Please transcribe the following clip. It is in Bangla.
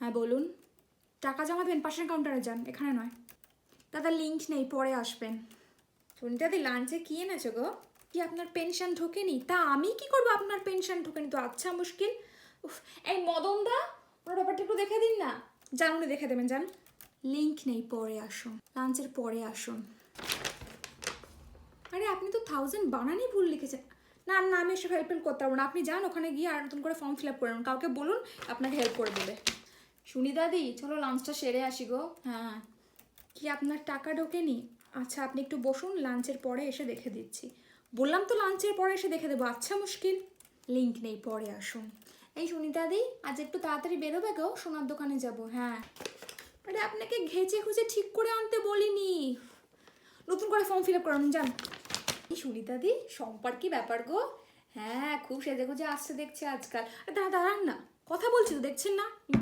হ্যাঁ বলুন। টাকা জমাবেন পাশের কাউন্টারে যান, এখানে নয়। দাদা লিঙ্ক নেই, পরে আসবেন। সুনিতাদি লাঞ্চে কি এনেছো গো? কি আপনার পেনশন ঢোকেনি? তা আমি কি করবো, আপনার পেনশন ঢোকেনি তো আচ্ছা মুশকিল। উফ, এই মদন দা ওর ব্যাপারটা একটু দেখে দিন না। যান, উনি দেখে দেবেন, যান। লিঙ্ক নেই, পরে আসুন, লাঞ্চের পরে আসুন। আরে আপনি তো 1000 বানানই ভুল লিখেছেন। না না, আমি এসব হেল্প করতে পারবো না, আপনি যান ওখানে গিয়ে আর নতুন করে ফর্ম ফিল আপ করে নেন, কাউকে বলুন আপনাকে হেল্প করে দেবে। শুনি দাদি, চলো লাঞ্চটা সেরে আসি গো। হ্যাঁ, কি আপনার টাকা ঢোকেনি? আচ্ছা আপনি একটু বসুন, লাঞ্চের পরে এসে দেখে দিচ্ছি। বললাম তো লাঞ্চের পরে এসে দেখে দেবো, আচ্ছা মুশকিল। লিঙ্ক নেই, পরে আসুন। এই সুনিতাদি আজ একটু তাড়াতাড়ি বেরোবে গো, সোনার দোকানে যাব। হ্যাঁ, আরে আপনাকে ঘেঁচে খুঁজে ঠিক করে আনতে বলিনি, নতুন করে ফর্ম ফিল আপ করানো, যান। এই সুনিতাদি সম্পার কি ব্যাপার গো? হ্যাঁ, খুব সেজে গুজে আসছে দেখছি আজকাল। দাঁড়ান না, কথা বলছি তো, দেখছেন না?